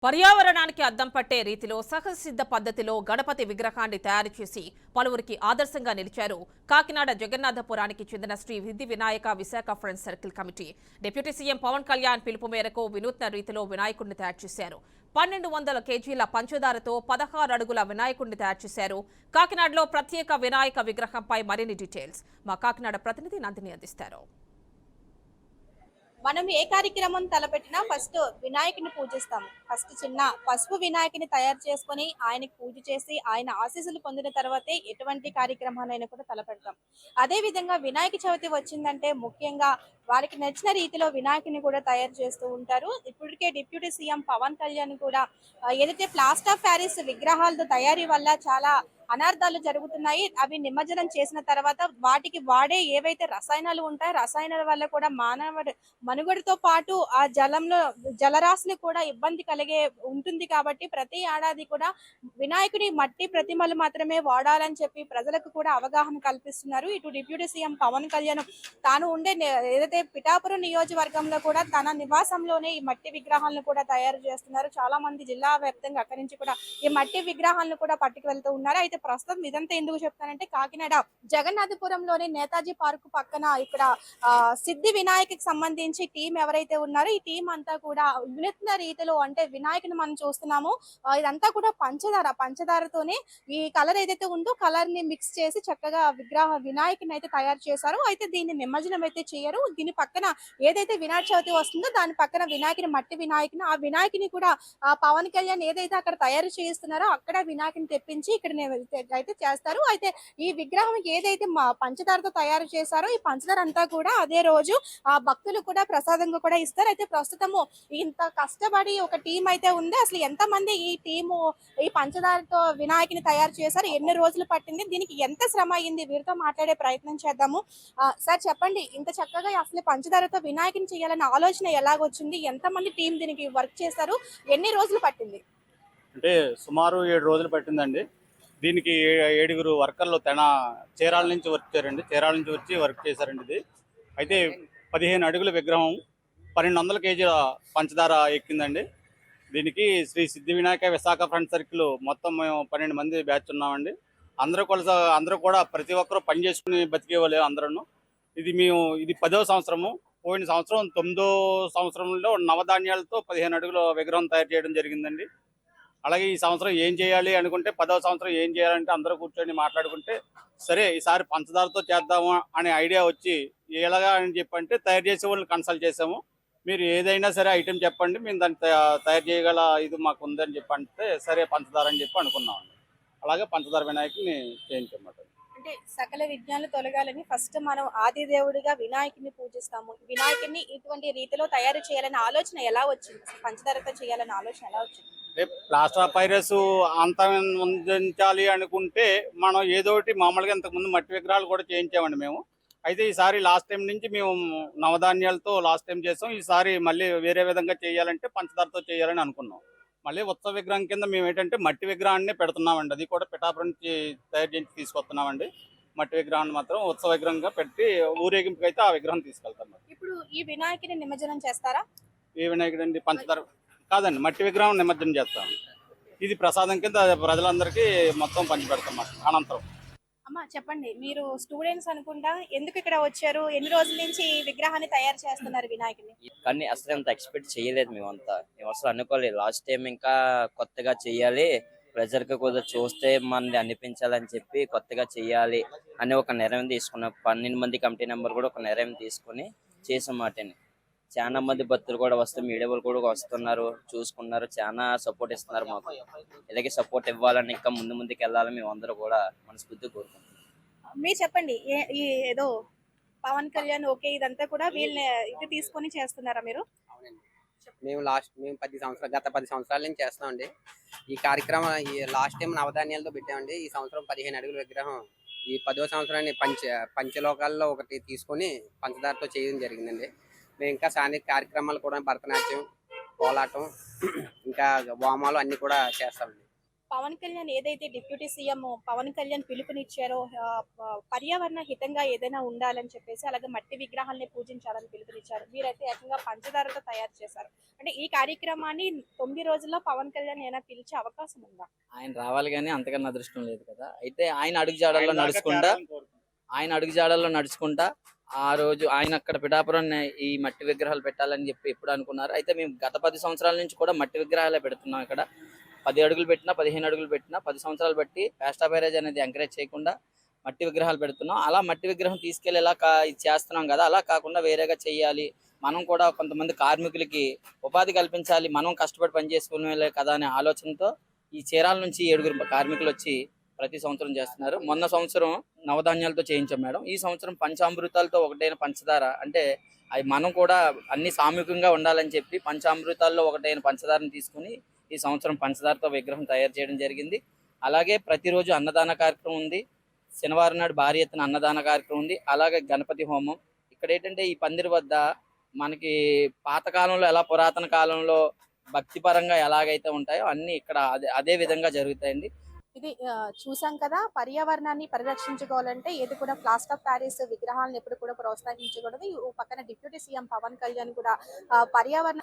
పర్యావరణానికి అద్దం పట్టే రీతిలో సహజసిద్ధ పద్ధతిలో గణపతి విగ్రహాన్ని తయారు చేసి పలువురికి ఆదర్శంగా నిలిచారు కాకినాడ జగన్నాథపురానికి చెందిన Shri Siddhi Vinayaka Visakha friends circle committee. Deputy CM Pawan Kalyan పిలుపు మేరకు వినూత్న రీతిలో వినాయకుడిని తయారు చేశారు. 1200 కేజీల పంచదారతో 16 అడుగుల వినాయకుడిని తయారు చేశారు. కాకినాడలో ప్రత్యేక వినాయక విగ్రహంపై మరిన్ని డీటెయిల్స్ మా కాకినాడ ప్రతినిధి నందిని అందిస్తారు. మనం ఏ కార్యక్రమం తలపెట్టినా ఫస్ట్ వినాయకుని పూజిస్తాము. ఫస్ట్ చిన్న పసుపు వినాయకుని తయారు చేసుకొని ఆయనకి పూజ చేసి ఆయన ఆశీస్సులు పొందిన తర్వాతే ఎటువంటి కార్యక్రమాలైనా కూడా తలపెడతాం. అదే విధంగా వినాయక చవితి వచ్చిందంటే ముఖ్యంగా వారికి నచ్చిన రీతిలో వినాయకుని కూడా తయారు చేస్తూ ఉంటారు. ఇప్పటికే డిప్యూటీ సీఎం పవన్ కళ్యాణ్ కూడా ఏదైతే ప్లాస్టర్ ఆఫ్ ప్యారిస్ విగ్రహాలతో తయారీ వల్ల చాలా అనర్థాలు జరుగుతున్నాయి. అవి నిమజ్జనం చేసిన తర్వాత వాటికి వాడే ఏవైతే రసాయనాలు ఉంటాయో రసాయనాల వల్ల కూడా మానవుడి మనుగడతో పాటు ఆ జలంలో జలరాశులు కూడా ఇబ్బంది కలిగే ఉంటుంది. కాబట్టి ప్రతి ఏడాది కూడా వినాయకుడి మట్టి ప్రతిమలు మాత్రమే వాడాలని చెప్పి ప్రజలకు కూడా అవగాహన కల్పిస్తున్నారు. ఇటు డిప్యూటీ సీఎం పవన్ కళ్యాణ్ తాను ఉండే ఏదైతే పిఠాపురం నియోజకవర్గంలో కూడా తన నివాసంలోనే ఈ మట్టి విగ్రహాలను కూడా తయారు చేస్తున్నారు. చాలా మంది జిల్లా వ్యాప్తంగా అక్కడి నుంచి కూడా ఈ మట్టి విగ్రహాలను కూడా పట్టుకు వెళ్తూ ఉన్నారు. అయితే ప్రస్తుతం ఇదంతా ఎందుకు చెప్తానంటే కాకినాడ జగన్నాథపురంలోని నేతాజీ పార్క్ పక్కన ఇక్కడ సిద్ధి వినాయకకి సంబంధించి టీం ఎవరైతే ఉన్నారో ఈ టీం అంతా కూడా వినూత్న రీతిలో అంటే వినాయకుని మనం చూస్తున్నాము. ఇదంతా కూడా పంచదారతోనే ఈ కలర్ ఏదైతే ఉందో కలర్ ని మిక్స్ చేసి చక్కగా వినాయకుని అయితే తయారు చేశారు. అయితే దీన్ని నిమజ్జనం అయితే చేయరు. దీని పక్కన ఏదైతే వినాయక చవితి వస్తుందో దాని పక్కన వినాయకుని మట్టి వినాయకుని ఆ వినాయకుని కూడా పవన్ కళ్యాణ్ ఏదైతే అక్కడ తయారు చేస్తున్నారో అక్కడ వినాయకుని తెప్పించి ఇక్కడ అయితే చేస్తారు. అయితే ఈ విగ్రహం ఏదైతే పంచదారతో తయారు చేశారో ఈ పంచదార అంతా కూడా అదే రోజు ఆ భక్తులు కూడా ప్రసాదంగా కూడా ఇస్తారు. అయితే ప్రస్తుతము ఇంత కష్టపడి ఒక టీం అయితే ఉంది. అసలు ఎంత మంది ఈ టీము ఈ పంచదారతో వినాయకుని తయారు చేశారు, ఎన్ని రోజులు పట్టింది, దీనికి ఎంత శ్రమ అయింది, వీరితో మాట్లాడే ప్రయత్నం చేద్దాము. సార్ చెప్పండి, ఇంత చక్కగా అసలు పంచదారతో వినాయకుని చేయాలన్న ఆలోచన ఎలాగొచ్చింది, ఎంతమంది టీం దీనికి వర్క్ చేశారు, ఎన్ని రోజులు పట్టింది? అంటే సుమారు 7 రోజులు పట్టిందండి. దీనికి 7 వర్కర్లు చీరాల నుంచి వచ్చి వర్క్ చేశారండి. ఇది అయితే 15 అడుగుల విగ్రహం 1200 కేజీల పంచదార ఎక్కిందండి. దీనికి శ్రీ సిద్ధి వినాయక విశాఖ ఫ్రెండ్స్ సర్కిల్ మొత్తం మేము 12 మంది బ్యాచ్ ఉన్నామండి. అందరూ కూడా ప్రతి ఒక్కరూ పని చేసుకుని బతికేవాళ్ళు అందరూ. ఇది 10వ సంవత్సరము. పోయిన సంవత్సరం 9వ సంవత్సరంలో నవధాన్యాలతో 15 అడుగుల విగ్రహం తయారు చేయడం జరిగిందండి. అలాగే ఈ సంవత్సరం ఏం చేయాలి అనుకుంటే 10వ సంవత్సరం ఏం చేయాలంటే అందరూ కూర్చొని మాట్లాడుకుంటే సరే ఈసారి పంచదారతో చేద్దాము అనే ఐడియా వచ్చి ఎలాగా అని చెప్పంటే తయారు చేసే వాళ్ళని కన్సల్ట్ చేసాము. మీరు ఏదైనా సరే ఐటెం చెప్పండి, మేము దాన్ని తయారు చేయగల ఇది మాకు ఉందని చెప్పంటే సరే పంచదార అని చెప్పి అనుకున్నామండి. అలాగే పంచదార వినాయకుని చేయించమాట. అంటే సకల విజ్ఞానాలు తొలగాలని ఫస్ట్ మనం ఆది దేవుడిగా వినాయకుని పూజిస్తాము. వినాయకుని ఇటువంటి రీతిలో తయారు చేయాలనే ఆలోచన ఎలా వచ్చింది, పంచదారతో చేయాలనే ఆలోచన ఎలా వచ్చింది? ప్లాస్టర్ ఆఫ్ ప్యారిస్ అందించాలి అనుకుంటే మనం ఏదోటి మామూలుగా ఇంతకుముందు మట్టి విగ్రహాలు కూడా చేయించామండి మేము. అయితే ఈసారి లాస్ట్ టైం నుంచి మేము నవధాన్యాలతో లాస్ట్ టైం చేసాం. ఈసారి మళ్ళీ వేరే విధంగా చేయాలంటే పంచదారతో చేయాలని అనుకున్నాం. మళ్ళీ ఉత్సవ విగ్రహం కింద మేము ఏంటంటే మట్టి విగ్రహాన్ని పెడుతున్నామండి. అది కూడా పిఠాపురం నుంచి తయారు చేసి తీసుకొస్తున్నామండి. మట్టి విగ్రహాన్ని మాత్రం ఉత్సవ విగ్రహంగా పెట్టి ఊరేగింపుకి అయితే ఆ విగ్రహం తీసుకెళ్తాం. ఇప్పుడు ఈ వినాయకుని నిమజ్జనం చేస్తారా? ఏ వినాయకుడు అండి? పంచదార కాదండి, మట్టి విగ్రహం నిమజ్జనం చేస్తాం. ఇది ప్రసాదం కింద ప్రజలందరికీ మొత్తం పంచిపెడతాం అనంతరం. అమ్మా చెప్పండి, మీరు స్టూడెంట్స్ అనుకుంటా, ఎందుకు ఇక్కడ వచ్చారు, ఎన్ని రోజుల నుంచి ఈ విగ్రహాన్ని తయారు చేస్తున్నారు వినాయకుని? కానీ అసలు అంత ఎక్స్పెక్ట్ చేయలేదు మేము అసలు అనుకోలేదు. లాస్ట్ టైం ఇంకా కొత్తగా చెయ్యాలి, ప్రజలకు కూడా చూస్తే మనది అనిపించాలని చెప్పి కొత్తగా చెయ్యాలి అని ఒక నిర్ణయం తీసుకున్నాం. 12 మంది కమిటీ నెంబర్ కూడా ఒక నిర్ణయం తీసుకుని చేసాం మాటని. చాలా మంది భక్తులు కూడా వస్తే మీడియా వాళ్ళు కూడా వస్తున్నారు, చూసుకున్నారు, చాలా సపోర్ట్ ఇస్తున్నారు మాకు. ఇలాగే సపోర్ట్ ఇవ్వాలని ఇంకా ముందుకు వెళ్ళాలని మేము అందరూ కూడా మనస్ఫూర్తిగా కోరుకుంటున్నాం. మీరు చెప్పండి, ఏదో పవన్ కళ్యాణ్ ఓకే ఇదంతా కూడా వీళ్ళని ఇది తీసుకొని చేస్తున్నారా మీరు? మేము గత 10 సంవత్సరాల నుంచి చేస్తామండి ఈ కార్యక్రమం. లాస్ట్ టైం నవధాన్యాలతో పెట్టామండి. ఈ సంవత్సరం 15 అడుగుల విగ్రహం ఈ 10వ సంవత్సరాన్ని పంచలోకాల్లో ఒకటి తీసుకొని పంచదారతో చేయడం జరిగిందండి. మేము ఇంకా స్థానిక కార్యక్రమాలు కూడా భరతనాట్యం, కోలాటం, ఇంకా వామాలు అన్ని కూడా చేస్తామండి. పవన్ కళ్యాణ్ ఏదైతే డిప్యూటీ సీఎం పవన్ కళ్యాణ్ పిలుపునిచ్చారో పర్యావరణ హితంగా ఏదైనా ఉండాలని చెప్పేసి, అలాగే మట్టి విగ్రహాలని పూజించాలని పిలుపునిచ్చారు. మీరైతే ఏకంగా పంచదారతో తయారు చేశారు. అంటే ఈ కార్యక్రమాన్ని 9 రోజుల్లో పవన్ కళ్యాణ్ ఏమైనా పిలిచే అవకాశం ఉందా? ఆయన రావాలి కానీ అంతకన్నా అదృష్టం లేదు కదా. అయితే ఆయన అడుగుజాడల్లో నడుచుకుంటా ఆ రోజు ఆయన అక్కడ పిఠాపురం ఈ మట్టి విగ్రహాలు పెట్టాలని చెప్పి ఎప్పుడు అనుకున్నారు. అయితే మేము గత 10 సంవత్సరాల నుంచి కూడా మట్టి విగ్రహాలే పెడుతున్నాం. ఇక్కడ 10 అడుగులు పెట్టినా 15 అడుగులు పెట్టినా 10 సంవత్సరాలు బట్టి ప్లాస్టర్ ఆఫ్ ప్యారిస్ అనేది ఎంకరేజ్ చేయకుండా మట్టి విగ్రహాలు పెడుతున్నాం. అలా మట్టి విగ్రహం తీసుకెళ్లి ఇది చేస్తున్నాం కదా, అలా కాకుండా వేరేగా చేయాలి, మనం కూడా కొంతమంది కార్మికులకి ఉపాధి కల్పించాలి, మనం కష్టపడి పనిచేసుకునే కదా అనే ఆలోచనతో ఈ చీరాల నుంచి 7 కార్మికులు వచ్చి ప్రతి సంవత్సరం చేస్తున్నారు. మొన్న సంవత్సరం నవధాన్యాలతో చేయించాం మేడం. ఈ సంవత్సరం పంచామృతాలతో ఒకటైన పంచదార, అంటే అవి మనం కూడా అన్ని సామూహికంగా ఉండాలని చెప్పి పంచామృతాల్లో ఒకటైన పంచదారని తీసుకుని ఈ సంవత్సరం పంచదారతో విగ్రహం తయారు చేయడం జరిగింది. అలాగే ప్రతిరోజు అన్నదాన కార్యక్రమం ఉంది. శనివారం నాడు భారీ ఎత్తున అన్నదాన కార్యక్రమం ఉంది. అలాగే గణపతి హోమం. ఇక్కడ ఏంటంటే ఈ పందిరి వద్ద మనకి పాతకాలంలో ఎలా పురాతన కాలంలో భక్తిపరంగా ఎలాగైతే ఉంటాయో అన్ని ఇక్కడ అదే విధంగా జరుగుతాయండి. ఇది చూసాం కదా, పర్యావరణాన్ని పరిరక్షించుకోవాలంటే ఏది కూడా ప్లాస్టర్ ఆఫ్ ప్యారిస్ విగ్రహాలను ఎప్పుడు కూడా ప్రోత్సహించకూడదు. పక్కన డిప్యూటీ సీఎం పవన్ కళ్యాణ్ కూడా పర్యావరణ